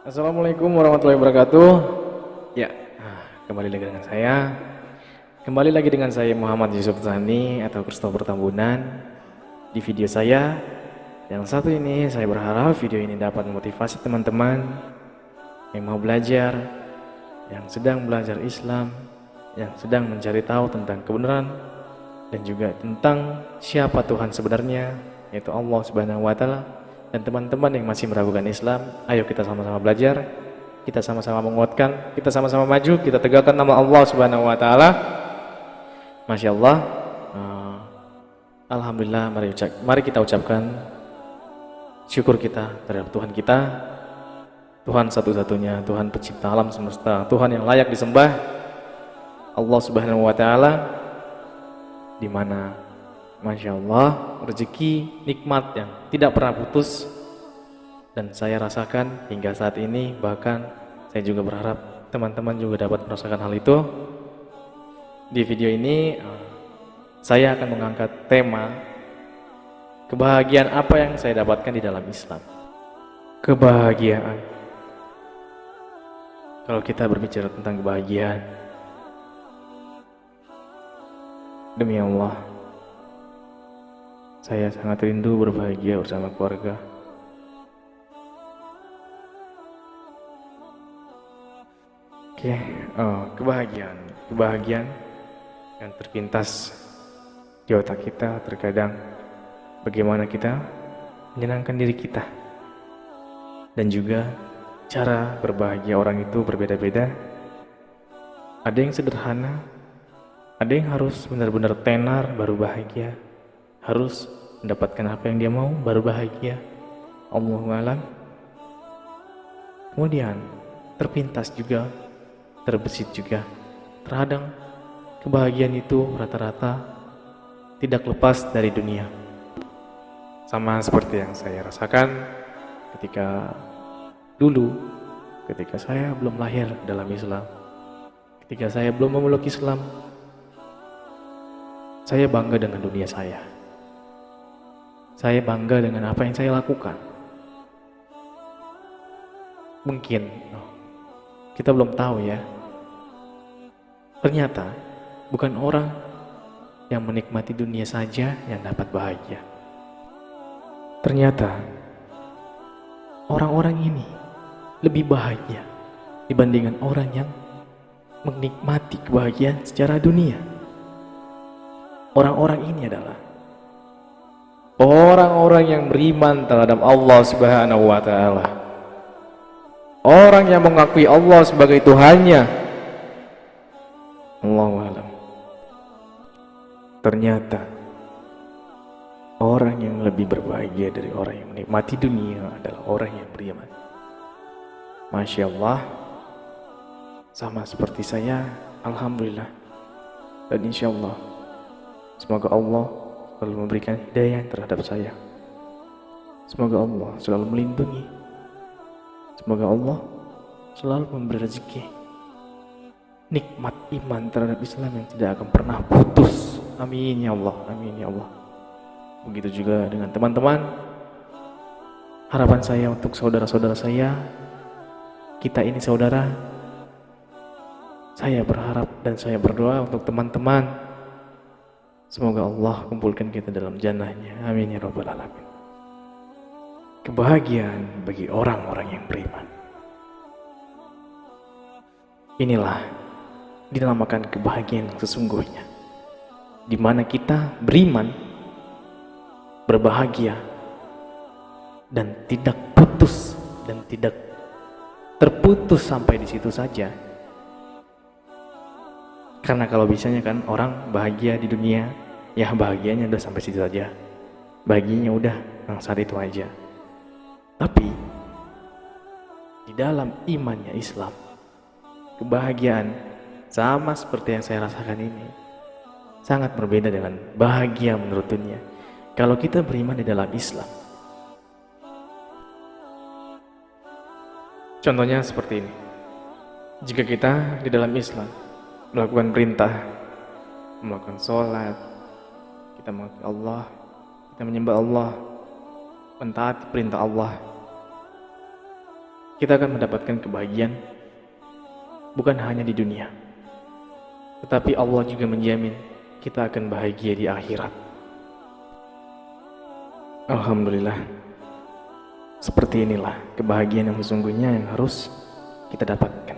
Assalamualaikum warahmatullahi wabarakatuh. Ya, kembali lagi dengan saya. Kembali lagi dengan saya Muhammad Yusuf Zani atau Christopher Tambunan. Di video saya yang satu ini, saya berharap video ini dapat memotivasi teman-teman yang mau belajar, yang sedang belajar Islam, yang sedang mencari tahu tentang kebenaran dan juga tentang siapa Tuhan sebenarnya, yaitu Allah Subhanahu wa taala. Dan teman-teman yang masih meragukan Islam, ayo kita sama-sama belajar, kita sama-sama menguatkan, kita sama-sama maju, kita tegakkan nama Allah Subhanahu wa taala. Masya Allah. Alhamdulillah, mari kita ucapkan syukur kita terhadap Tuhan kita, Tuhan satu-satunya, Tuhan pencipta alam semesta, Tuhan yang layak disembah, Allah Subhanahu wa taala, di mana Masya Allah, rezeki nikmat yang tidak pernah putus dan saya rasakan hingga saat ini. Bahkan saya juga berharap teman-teman juga dapat merasakan hal itu. Di video ini saya akan mengangkat tema kebahagiaan apa yang saya dapatkan di dalam Islam. Kebahagiaan. Kalau kita berbicara tentang kebahagiaan, demi Allah, saya sangat rindu berbahagia bersama keluarga. Oke, kebahagiaan yang terpintas di otak kita terkadang bagaimana kita menyenangkan diri kita. Dan juga cara berbahagia orang itu berbeda-beda. Ada yang sederhana, ada yang harus benar-benar tenar baru bahagia, harus mendapatkan apa yang dia mau baru bahagia. Allahu a'lam. Kemudian terpintas juga, terbesit juga, terkadang kebahagiaan itu rata-rata tidak lepas dari dunia. Sama seperti yang saya rasakan ketika dulu, ketika saya belum lahir dalam Islam, ketika saya belum memeluk Islam. Saya bangga dengan dunia saya. Saya bangga dengan apa yang saya lakukan. Mungkin kita belum tahu ya. Ternyata bukan orang yang menikmati dunia saja yang dapat bahagia. Ternyata orang-orang ini lebih bahagia dibandingkan orang yang menikmati kebahagiaan secara dunia. Orang-orang ini adalah orang-orang yang beriman terhadap Allah Subhanahu wa taala. Orang yang mengakui Allah sebagai Tuhannya. Allahu a'lam. Ternyata orang yang lebih berbahagia dari orang yang menikmati dunia adalah orang yang beriman. Masya Allah. Sama seperti saya, alhamdulillah. Dan insya Allah, semoga Allah selalu memberikan hidayah terhadap saya. Semoga Allah selalu melindungi. Semoga Allah selalu memberi rezeki. Nikmat iman terhadap Islam yang tidak akan pernah putus. Amin ya Allah, amin ya Allah. Begitu juga dengan teman-teman. Harapan saya untuk saudara-saudara saya, kita ini saudara. Saya berharap dan saya berdoa untuk teman-teman, semoga Allah kumpulkan kita dalam jannahnya. Amin ya rabbal alamin. Kebahagiaan bagi orang-orang yang beriman. Inilah dinamakan kebahagiaan yang sesungguhnya, di mana kita beriman, berbahagia, dan tidak putus dan tidak terputus sampai di situ saja. Karena kalau bisanya kan orang bahagia di dunia, ya bahagianya udah sampai situ saja. Bahagianya udah yang saat itu aja. Tapi di dalam imannya Islam, kebahagiaan sama seperti yang saya rasakan ini sangat berbeda dengan bahagia menurut dunia. Kalau kita beriman di dalam Islam, contohnya seperti ini. Jika kita di dalam Islam melakukan perintah, melakukan sholat, kita mengakui Allah, kita menyembah Allah, mentaati perintah Allah, kita akan mendapatkan kebahagiaan bukan hanya di dunia, tetapi Allah juga menjamin kita akan bahagia di akhirat. Alhamdulillah, seperti inilah kebahagiaan yang sesungguhnya yang harus kita dapatkan.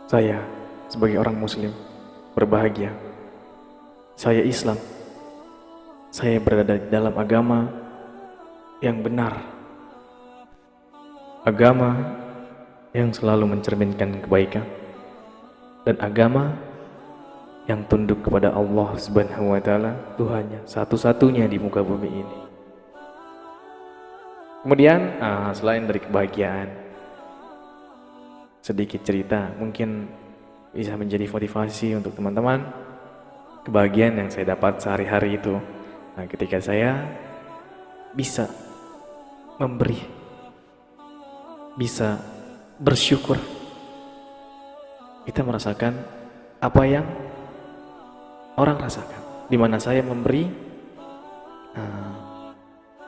Saya sebagai orang muslim berbahagia. Saya Islam. Saya berada di dalam agama yang benar. Agama yang selalu mencerminkan kebaikan. Dan agama yang tunduk kepada Allah Subhanahu wa taala, Tuhannya satu-satunya di muka bumi ini. Kemudian selain dari kebahagiaan, sedikit cerita mungkin bisa menjadi motivasi untuk teman-teman. Kebahagiaan yang saya dapat sehari-hari itu, ketika saya bisa memberi, bisa bersyukur, kita merasakan apa yang orang rasakan. Di mana saya memberi,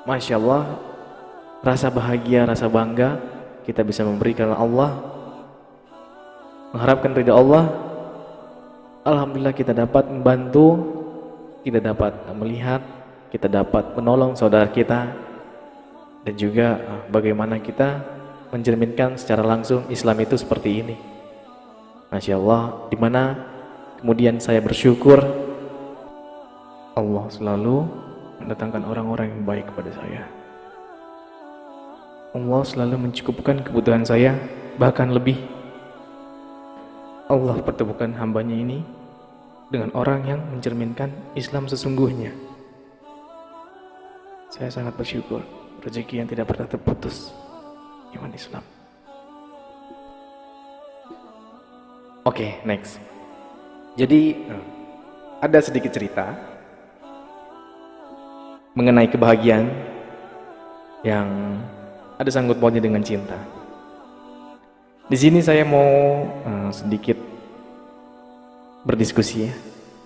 Masya Allah, rasa bahagia, rasa bangga, kita bisa memberi karena Allah, mengharapkan ridha Allah. Alhamdulillah kita dapat membantu, kita dapat melihat, kita dapat menolong saudara kita, dan juga bagaimana kita mencerminkan secara langsung Islam itu seperti ini. Masya Allah, dimana kemudian saya bersyukur, Allah selalu mendatangkan orang-orang yang baik kepada saya. Allah selalu mencukupkan kebutuhan saya, bahkan lebih. Allah pertemukan hambanya ini dengan orang yang mencerminkan Islam sesungguhnya. Saya sangat bersyukur, rezeki yang tidak pernah terputus, iman Islam. Oke, next. Jadi ada sedikit cerita mengenai kebahagiaan yang ada sangkut pautnya dengan cinta. Di sini saya mau sedikit berdiskusi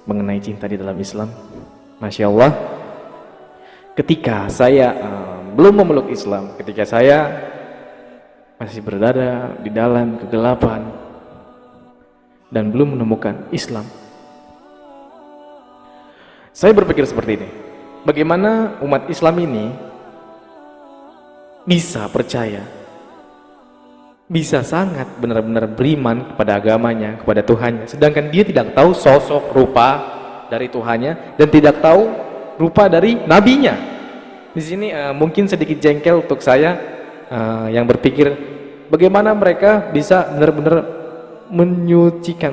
mengenai cinta di dalam Islam. Masya Allah, ketika saya belum memeluk Islam, ketika saya masih berada di dalam kegelapan dan belum menemukan Islam, saya berpikir seperti ini: bagaimana umat Islam ini bisa percaya, bisa sangat benar-benar beriman kepada agamanya, kepada Tuhannya, sedangkan dia tidak tahu sosok rupa dari Tuhannya dan tidak tahu rupa dari nabinya. Di sini mungkin sedikit jengkel untuk saya yang berpikir bagaimana mereka bisa benar-benar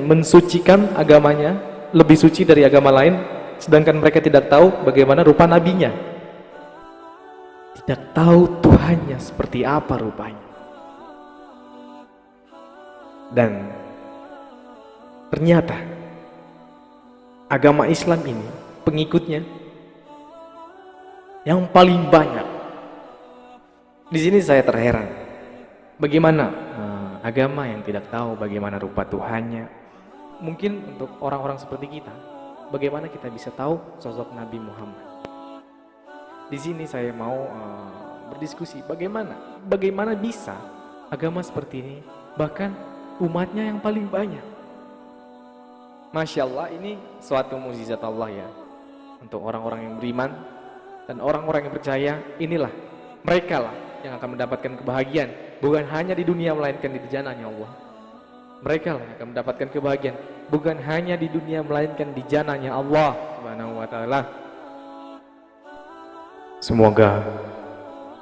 mensucikan agamanya, lebih suci dari agama lain, sedangkan mereka tidak tahu bagaimana rupa nabinya, tidak tahu Tuhannya seperti apa rupanya. Dan ternyata agama Islam ini pengikutnya yang paling banyak. Di sini saya terheran, bagaimana agama yang tidak tahu bagaimana rupa Tuhannya. Mungkin untuk orang-orang seperti kita, bagaimana kita bisa tahu sosok Nabi Muhammad? Di sini saya mau berdiskusi bagaimana bisa agama seperti ini, bahkan umatnya yang paling banyak. Masya Allah, ini suatu mukjizat Allah ya, untuk orang-orang yang beriman dan orang-orang yang percaya. Inilah mereka lah yang akan mendapatkan kebahagiaan, bukan hanya di dunia melainkan di janahnya Allah. Mereka lah yang akan mendapatkan kebahagiaan, bukan hanya di dunia melainkan di janahnya Allah Subhanahu wa taala. Semoga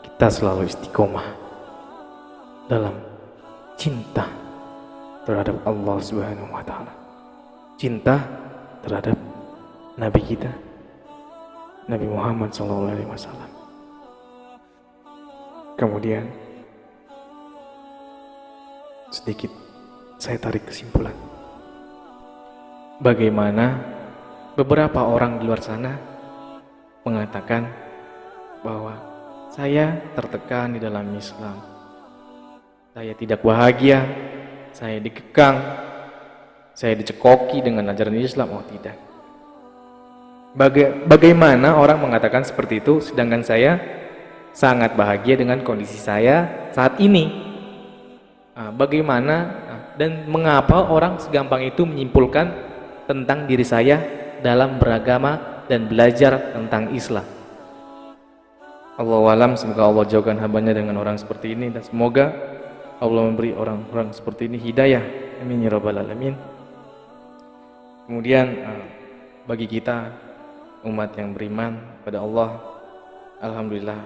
kita selalu istiqomah dalam cinta terhadap Allah Subhanahu wa taala, cinta terhadap Nabi kita, Nabi Muhammad SAW. Kemudian sedikit saya tarik kesimpulan. Bagaimana beberapa orang di luar sana mengatakan bahwa saya tertekan di dalam Islam, saya tidak bahagia, saya dikekang, saya dicekoki dengan ajaran Islam. Oh tidak. Bagaimana orang mengatakan seperti itu, sedangkan saya sangat bahagia dengan kondisi saya saat ini. Bagaimana dan mengapa orang segampang itu menyimpulkan tentang diri saya dalam beragama dan belajar tentang Islam. Allahu alam, semoga Allah jauhkan hambanya dengan orang seperti ini, dan semoga Allah memberi orang-orang seperti ini hidayah. Amin ya rabbal alamin. Kemudian bagi kita umat yang beriman pada Allah, alhamdulillah,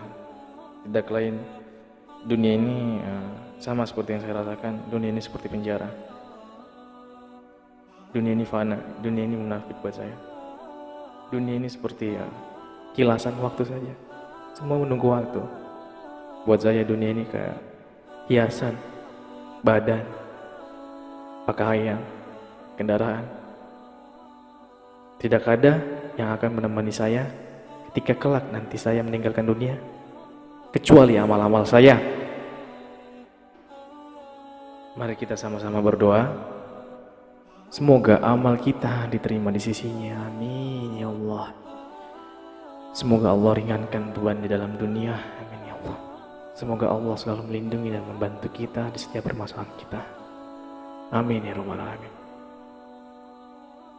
tidak lain dunia ini sama seperti yang saya rasakan. Dunia ini seperti penjara. Dunia ini fana, dunia ini munafik buat saya. Dunia ini seperti kilasan waktu saja. Semua menunggu waktu. Buat saya dunia ini kayak hiasan, badan, pakaian, kendaraan. Tidak ada yang akan menemani saya ketika kelak nanti saya meninggalkan dunia, kecuali amal-amal saya. Mari kita sama-sama berdoa, semoga amal kita diterima di sisinya. Amin ya Allah. Semoga Allah ringankan beban di dalam dunia. Amin ya Allah. Semoga Allah selalu melindungi dan membantu kita di setiap permasalahan kita. Amin ya rabbal alamin.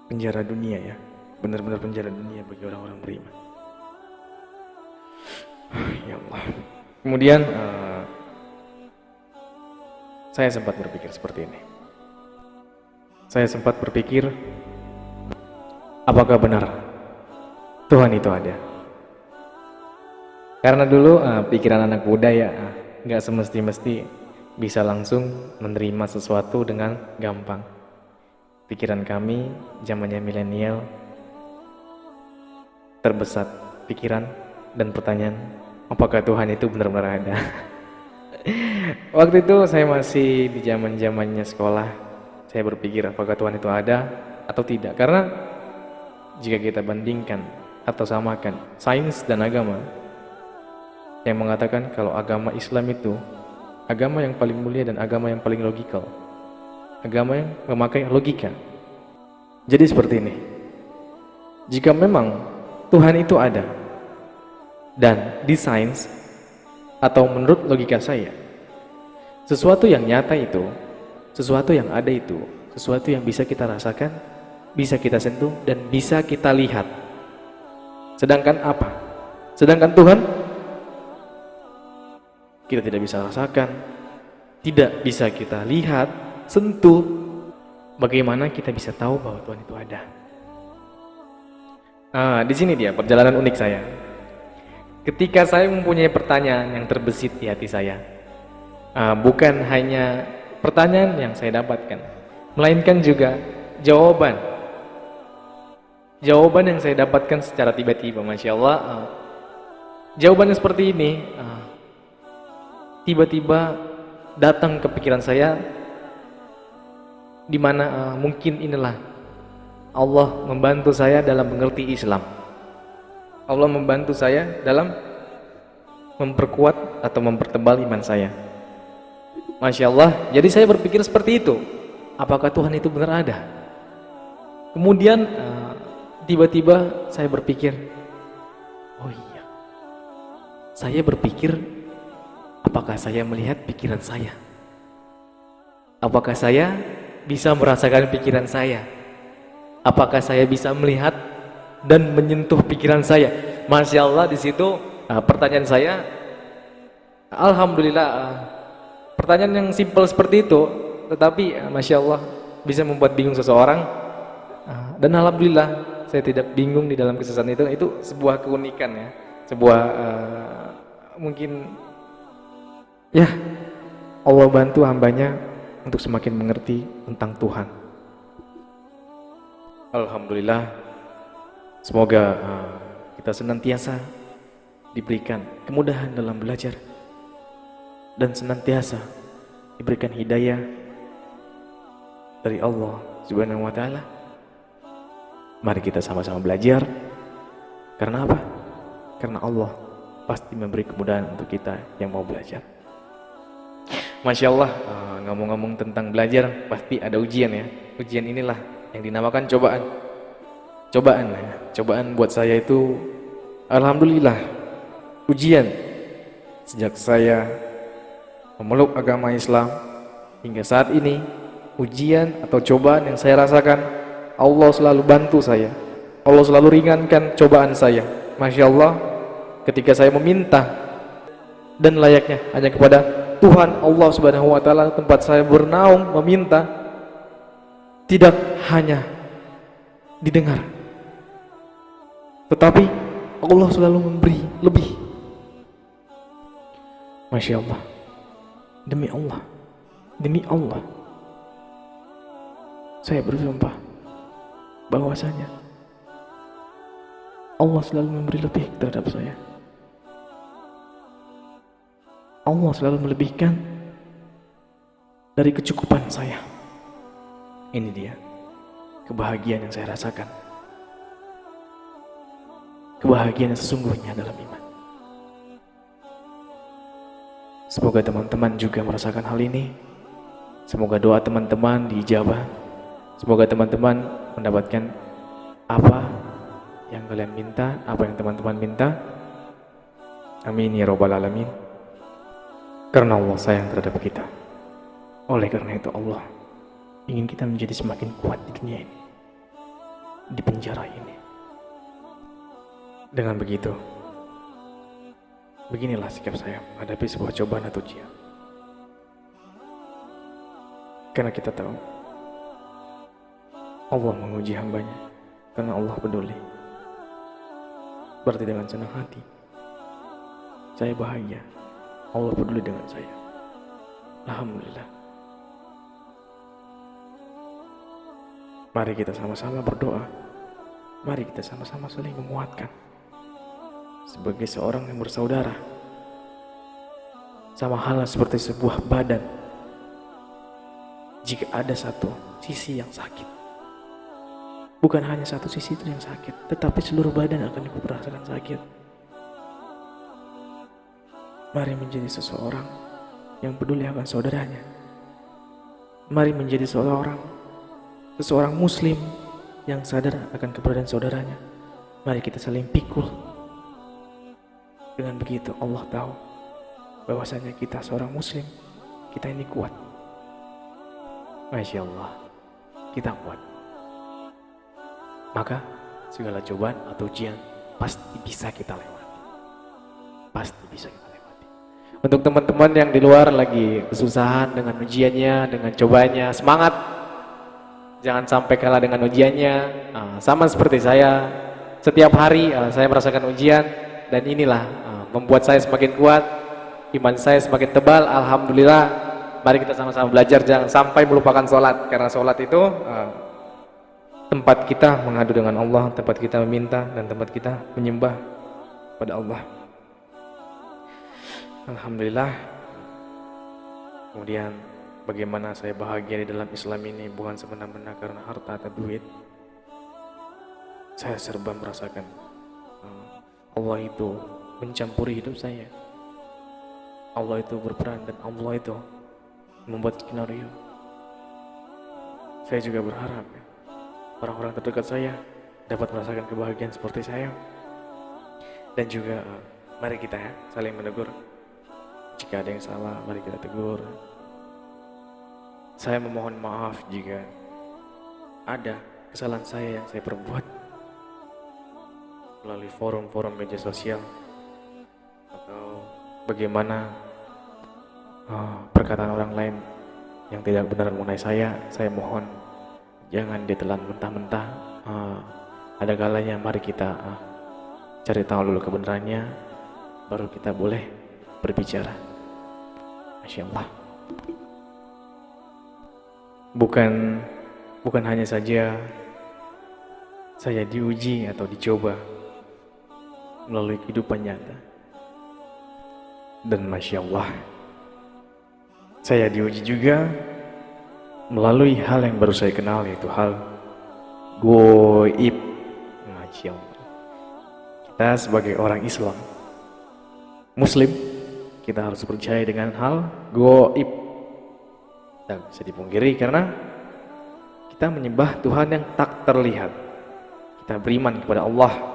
Penjara dunia ya, benar-benar penjara dunia bagi orang-orang beriman. Ya Allah. Kemudian saya sempat berpikir seperti ini. Saya sempat berpikir, apakah benar Tuhan itu ada? Karena dulu pikiran anak muda ya, nggak semesti-mesti bisa langsung menerima sesuatu dengan gampang. Pikiran kami zamannya milenial terbesar pikiran dan pertanyaan, apakah Tuhan itu benar-benar ada? Waktu itu saya masih di zaman-zamannya sekolah. Saya berpikir apakah Tuhan itu ada atau tidak. Karena jika kita bandingkan atau samakan sains dan agama, yang mengatakan kalau agama Islam itu agama yang paling mulia dan agama yang paling logikal, agama yang memakai logika. Jadi seperti ini, jika memang Tuhan itu ada dan di sains atau menurut logika saya, sesuatu yang nyata itu, sesuatu yang ada itu, sesuatu yang bisa kita rasakan, bisa kita sentuh, dan bisa kita lihat. Sedangkan apa? Sedangkan Tuhan kita tidak bisa rasakan, tidak bisa kita lihat, sentuh. Bagaimana kita bisa tahu bahwa Tuhan itu ada? Di sini dia perjalanan unik saya. Ketika saya mempunyai pertanyaan yang terbesit di hati saya, bukan hanya pertanyaan yang saya dapatkan, melainkan juga jawaban yang saya dapatkan secara tiba-tiba. Masya Allah, jawabannya seperti ini. Tiba-tiba datang ke pikiran saya, di mana mungkin inilah Allah membantu saya dalam mengerti Islam. Allah membantu saya dalam memperkuat atau mempertebal iman saya. Masya Allah. Jadi saya berpikir seperti itu. Apakah Tuhan itu benar ada? Kemudian tiba-tiba saya berpikir, oh iya, saya berpikir, apakah saya melihat pikiran saya? Apakah saya bisa merasakan pikiran saya? Apakah saya bisa melihat dan menyentuh pikiran saya? Masya Allah, di situ pertanyaan saya, alhamdulillah, pertanyaan yang simpel seperti itu, tetapi Masya Allah bisa membuat bingung seseorang. Dan alhamdulillah saya tidak bingung di dalam kesesatan itu. Itu sebuah keunikan ya, sebuah mungkin ya, Allah bantu hambanya untuk semakin mengerti tentang Tuhan. Alhamdulillah. Semoga kita senantiasa diberikan kemudahan dalam belajar dan senantiasa diberikan hidayah dari Allah Subhanahu wa taala. Mari kita sama-sama belajar. Karena apa? Karena Allah pasti memberi kemudahan untuk kita yang mau belajar. Masya Allah, ngomong-ngomong tentang belajar, pasti ada ujian ya. Ujian inilah yang dinamakan cobaan. Cobaan buat saya itu, alhamdulillah, ujian Sejak saya memeluk agama Islam hingga saat ini, ujian atau cobaan yang saya rasakan, Allah selalu bantu saya. Allah selalu ringankan cobaan saya. Masya Allah, ketika saya meminta dan layaknya hanya kepada Tuhan Allah Subhanahu wa Ta'ala, tempat saya bernaung meminta, tidak hanya didengar, tetapi Allah selalu memberi lebih. Masya Allah, demi Allah, demi Allah, saya bersumpah bahwasanya Allah selalu memberi lebih terhadap saya. Allah selalu melebihkan dari kecukupan saya. Ini dia kebahagiaan yang saya rasakan. Kebahagiaan yang sesungguhnya dalam iman. Semoga teman-teman juga merasakan hal ini. Semoga doa teman-teman diijabah. Semoga teman-teman mendapatkan apa yang kalian minta, apa yang teman-teman minta. Amin ya rabbal alamin. Karena Allah sayang terhadap kita. Oleh karena itu Allah ingin kita menjadi semakin kuat di dunia ini, di penjara ini. Dengan begitu, beginilah sikap saya menghadapi sebuah cobaan atau ujian. Karena kita tahu Allah menguji hambanya, karena Allah peduli. Berarti dengan senang hati saya bahagia, Allah peduli dengan saya. Alhamdulillah. Mari kita sama-sama berdoa. Mari kita sama-sama saling menguatkan. Sebagai seorang yang bersaudara, sama halnya seperti sebuah badan. Jika ada satu sisi yang sakit, bukan hanya satu sisi itu yang sakit, tetapi seluruh badan akan ikut merasakan sakit. Mari menjadi seseorang yang peduli akan saudaranya. Mari menjadi seseorang muslim yang sadar akan keberadaan saudaranya. Mari kita saling pikul. Dengan begitu Allah tahu bahwasanya kita seorang muslim, kita ini kuat. Masya Allah, kita kuat. Maka segala cobaan atau ujian pasti bisa kita lewati. Pasti bisa kita lewati. Untuk teman-teman yang di luar lagi kesusahan dengan ujiannya, dengan cobanya, semangat. Jangan sampai kalah dengan ujiannya. Sama seperti saya, setiap hari saya merasakan ujian, dan inilah membuat saya semakin kuat, iman saya semakin tebal. Alhamdulillah. Mari kita sama-sama belajar, jangan sampai melupakan sholat, karena sholat itu tempat kita mengadu dengan Allah, tempat kita meminta, dan tempat kita menyembah pada Allah. Alhamdulillah. Kemudian bagaimana saya bahagia di dalam Islam ini bukan semena-mena karena harta atau duit. Saya serba merasakan Allah itu mencampuri hidup saya. Allah itu berperan dan Allah itu membuat skenario. Saya juga berharap orang-orang terdekat saya dapat merasakan kebahagiaan seperti saya. Dan juga mari kita saling menegur. Jika ada yang salah, mari kita tegur. Saya memohon maaf jika ada kesalahan saya yang saya perbuat melalui forum-forum media sosial atau bagaimana perkataan orang lain yang tidak benar mengenai saya mohon jangan ditelan mentah-mentah. Ada kalanya mari kita cari tahu dulu kebenarannya, baru kita boleh berbicara. Masya Allah. Bukan hanya saja saya diuji atau dicoba melalui kehidupan nyata, dan Masya Allah, saya diuji juga melalui hal yang baru saya kenal, yaitu hal goib. Masya Allah. Kita sebagai orang Islam, Muslim, kita harus percaya dengan hal goib. Tak bisa dipungkiri karena kita menyembah Tuhan yang tak terlihat. Kita beriman kepada Allah.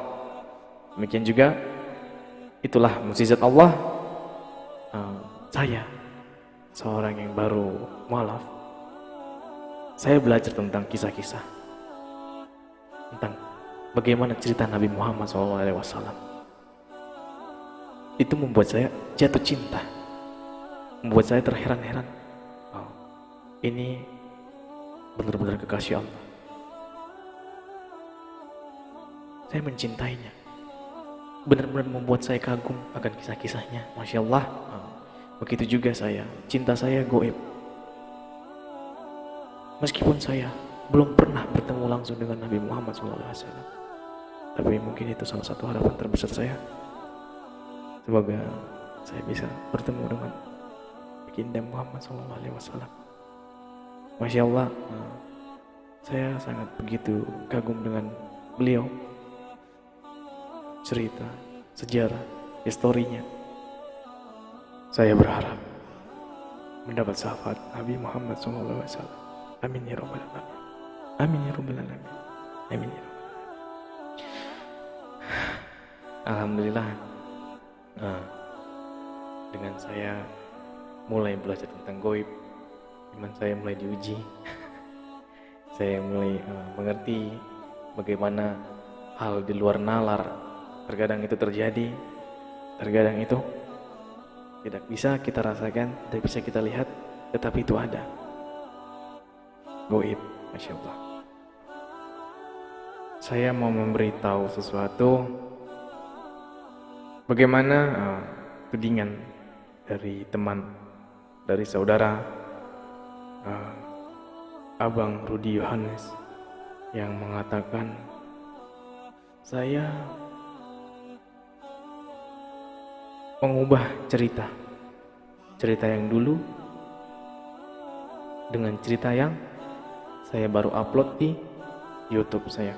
Demikian juga itulah mukjizat Allah saya seorang yang baru mualaf, saya belajar tentang kisah-kisah tentang bagaimana cerita Nabi Muhammad SAW. Itu membuat saya jatuh cinta, membuat saya terheran-heran. Oh, ini benar-benar kekasih Allah. Saya mencintainya, benar-benar membuat saya kagum akan kisah-kisahnya. Masya Allah. Begitu juga saya, cinta saya goib. Meskipun saya belum pernah bertemu langsung dengan Nabi Muhammad SAW, tapi mungkin itu salah satu harapan terbesar saya. Semoga saya bisa bertemu dengan Baginda Muhammad SAW. Masya Allah, saya sangat begitu kagum dengan beliau. Cerita, sejarah, historinya. Saya berharap mendapat syafaat Nabi Muhammad SAW. Amin ya rabbal alamin. Amin ya rabbal alamin. Amin ya rabbal alamin. Alhamdulillah. Dengan saya mulai belajar tentang goib, iman saya mulai diuji. Saya mulai mengerti bagaimana hal di luar nalar terkadang itu terjadi, terkadang itu tidak bisa kita rasakan, tidak bisa kita lihat, tetapi itu ada. Goib, Masya Allah. Saya mau memberitahu sesuatu, bagaimana tudingan dari teman, dari saudara Abang Rudi Yohanes yang mengatakan saya mengubah cerita yang dulu dengan cerita yang saya baru upload di YouTube saya.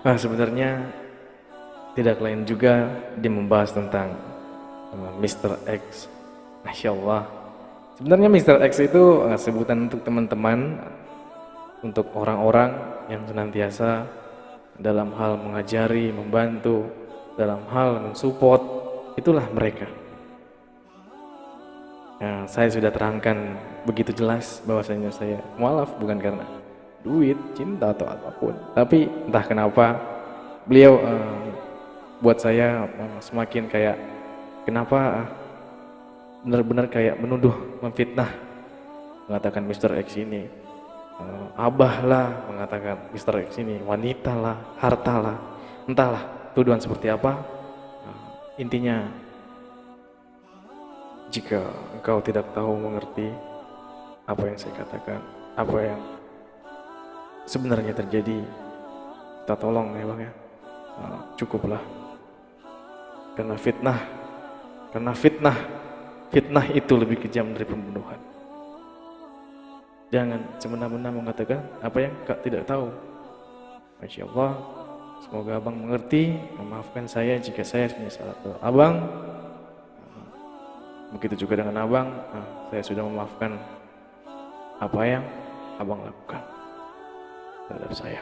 Sebenarnya tidak lain juga dia membahas tentang Mr. X. Masya Allah. Sebenarnya Mr. X itu sebutan untuk teman-teman, untuk orang-orang yang senantiasa dalam hal mengajari, membantu, dalam hal mensupport, itulah mereka. Saya sudah terangkan begitu jelas bahwasanya saya mualaf bukan karena duit, cinta atau apapun, tapi entah kenapa beliau buat saya semakin kayak kenapa benar-benar kayak menuduh, memfitnah, mengatakan Mr. X ini abah lah, mengatakan Mr. X ini wanita lah, harta lah, entahlah tuduhan seperti apa. Intinya, jika engkau tidak tahu mengerti apa yang saya katakan, apa yang sebenarnya terjadi, kita tolong ya Bang ya, cukuplah. Karena fitnah itu lebih kejam dari pembunuhan. Jangan semena-mena mengatakan apa yang kau tidak tahu. Masya Allah, semoga Abang mengerti, memaafkan saya jika saya punya salah ke Abang. Begitu juga dengan Abang, saya sudah memaafkan apa yang Abang lakukan terhadap saya.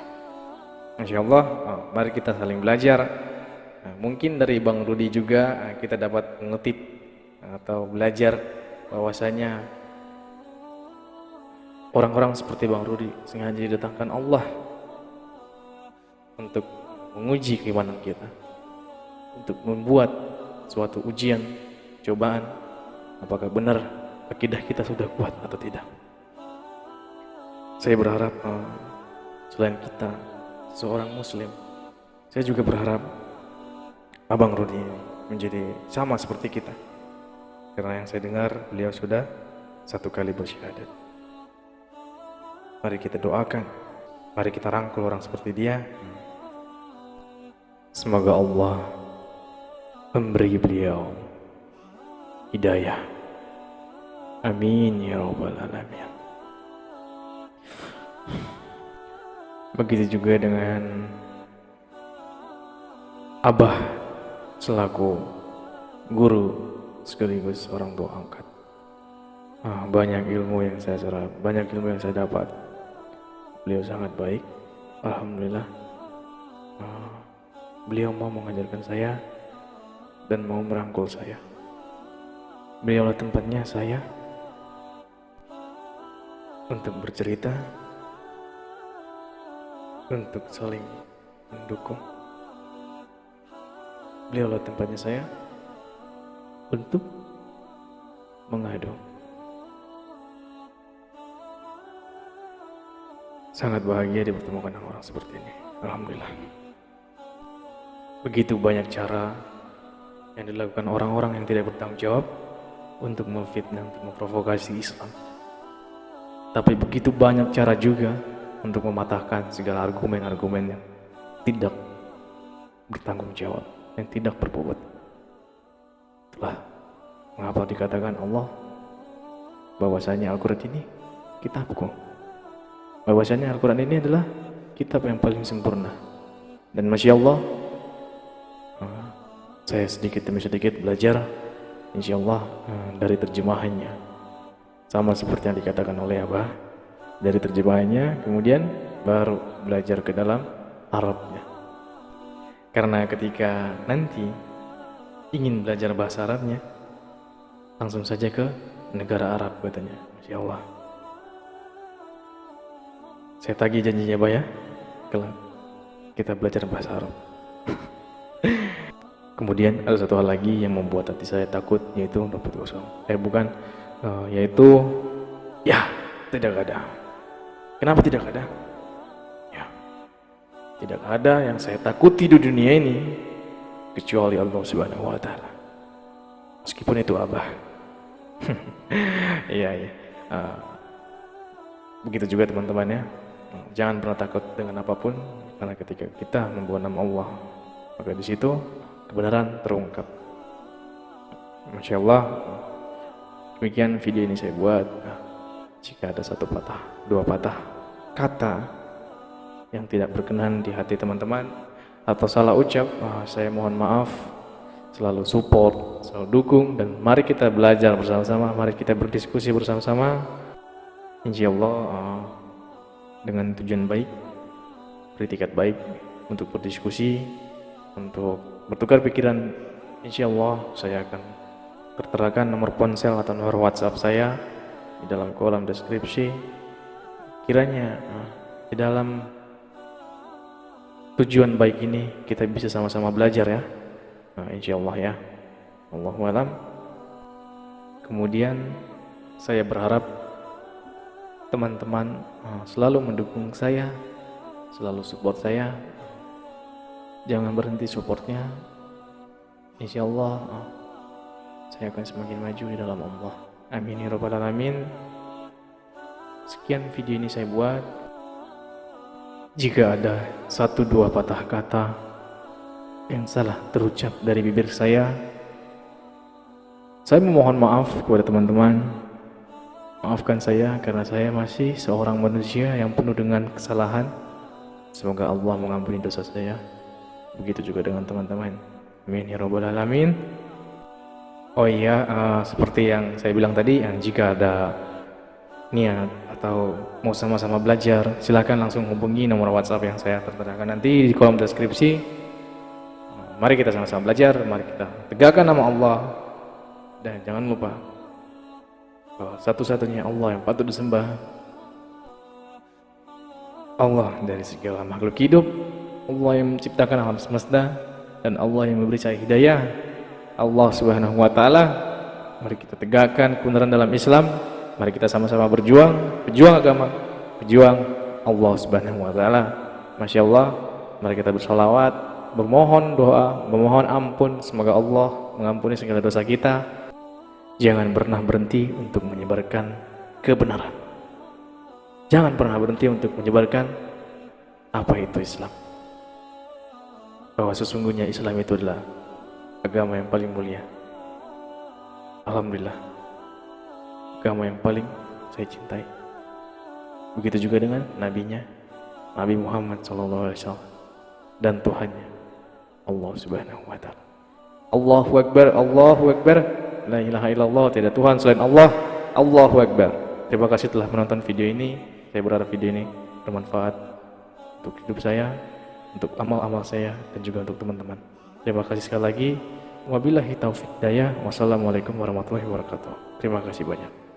Masya Allah, mari kita saling belajar. Mungkin dari Bang Rudi juga kita dapat mengutip atau belajar bahwasanya orang-orang seperti Bang Rudi sengaja didatangkan Allah untuk menguji keimanan kita, untuk membuat suatu ujian, cobaan, apakah benar akidah kita sudah kuat atau tidak. Saya berharap selain kita seorang muslim, saya juga berharap Abang Rudi menjadi sama seperti kita, karena yang saya dengar beliau sudah 1 kali bersyahadat. Mari kita doakan, mari kita rangkul orang seperti dia. Semoga Allah memberi beliau hidayah. Amin ya rabbal alamin. Begitu juga dengan Abah selaku guru sekaligus orang tua angkat. Banyak ilmu yang saya serap, banyak ilmu yang saya dapat. Beliau sangat baik, alhamdulillah. Beliau mau mengajarkan saya dan mau merangkul saya. Beliaulah tempatnya saya untuk bercerita, untuk saling mendukung. Beliaulah tempatnya saya untuk mengadu. Sangat bahagia dipertemukan dengan orang seperti ini. Alhamdulillah. Begitu banyak cara yang dilakukan orang-orang yang tidak bertanggung jawab untuk memfitnah, untuk memprovokasi Islam. Tapi begitu banyak cara juga untuk mematahkan segala argumen-argumen yang tidak bertanggung jawab, yang tidak berbobot. Itulah mengapa dikatakan Allah bahwasanya Al-Quran ini kitabku, bahwasanya Al-Quran ini adalah kitab yang paling sempurna. Dan Masya Allah, saya sedikit demi sedikit belajar Insya Allah dari terjemahannya, sama seperti yang dikatakan oleh Abah, dari terjemahannya kemudian baru belajar ke dalam Arabnya. Karena ketika nanti ingin belajar bahasa Arabnya, langsung saja ke negara Arab katanya. Masya Allah, saya tagih janjinya Abah ya, kelak kita belajar bahasa Arab. Kemudian ada satu hal lagi yang membuat hati saya takut, yaitu dapat kosong. Yaitu tidak ada. Kenapa tidak ada? Ya, tidak ada yang saya takuti di dunia ini kecuali Allah Subhanahu Wa Taala. Meskipun itu Abah. Iya. Begitu juga teman-teman ya. Jangan pernah takut dengan apapun, karena ketika kita membawa nama Allah, maka di situ kebenaran terungkap. Masya Allah. Demikian video ini saya buat. Jika ada satu patah, dua patah kata yang tidak berkenan di hati teman-teman atau salah ucap, saya mohon maaf. Selalu support, selalu dukung, dan mari kita belajar bersama-sama, mari kita berdiskusi bersama-sama. Insya Allah dengan tujuan baik, beretikat baik, untuk berdiskusi, untuk bertukar pikiran. Insya Allah saya akan terterakan nomor ponsel atau nomor WhatsApp saya di dalam kolom deskripsi. Kiranya di dalam tujuan baik ini kita bisa sama-sama belajar ya. Insya Allah ya. Allahu a'lam. Kemudian saya berharap teman-teman selalu mendukung saya, selalu support saya. Jangan berhenti supportnya. Insya Allah saya akan semakin maju di dalam Allah. Amin ya rabbal alamin. Sekian video ini saya buat. Jika ada satu dua patah kata yang salah terucap dari bibir saya memohon maaf kepada teman-teman. Maafkan saya karena saya masih seorang manusia yang penuh dengan kesalahan. Semoga Allah mengampuni dosa saya. Begitu juga dengan teman-teman. Amin ya rabbal alamin. Oh iya, seperti yang saya bilang tadi, jika ada niat atau mau sama-sama belajar, silakan langsung hubungi nomor WhatsApp yang saya terterakan nanti di kolom deskripsi. Mari kita sama-sama belajar, mari kita tegakkan nama Allah, dan jangan lupa bahwa satu-satunya Allah yang patut disembah, Allah dari segala makhluk hidup, Allah yang menciptakan alam semesta, dan Allah yang memberi saya hidayah, Allah Subhanahu Wa Taala. Mari kita tegakkan kebenaran dalam Islam, mari kita sama-sama berjuang agama, berjuang Allah Subhanahu Wa Taala. Masya Allah, mari kita bersolawat, bermohon doa, memohon ampun, semoga Allah mengampuni segala dosa kita. Jangan pernah berhenti untuk menyebarkan kebenaran. Jangan pernah berhenti untuk menyebarkan apa itu Islam. Bahwa sesungguhnya Islam itu adalah agama yang paling mulia. Alhamdulillah, agama yang paling saya cintai. Begitu juga dengan nabinya, Nabi Muhammad SAW, dan Tuhannya, Allah Subhanahu Wa Taala. Allahu Akbar, Allahu Akbar, la ilaha illallah, tidak Tuhan selain Allah, Allahu Akbar. Terima kasih telah menonton video ini. Saya berharap video ini bermanfaat untuk hidup saya, untuk amal-amal saya, dan juga untuk teman-teman. Terima kasih sekali lagi. Wabillahi taufik daya. Wassalamualaikum warahmatullahi wabarakatuh. Terima kasih banyak.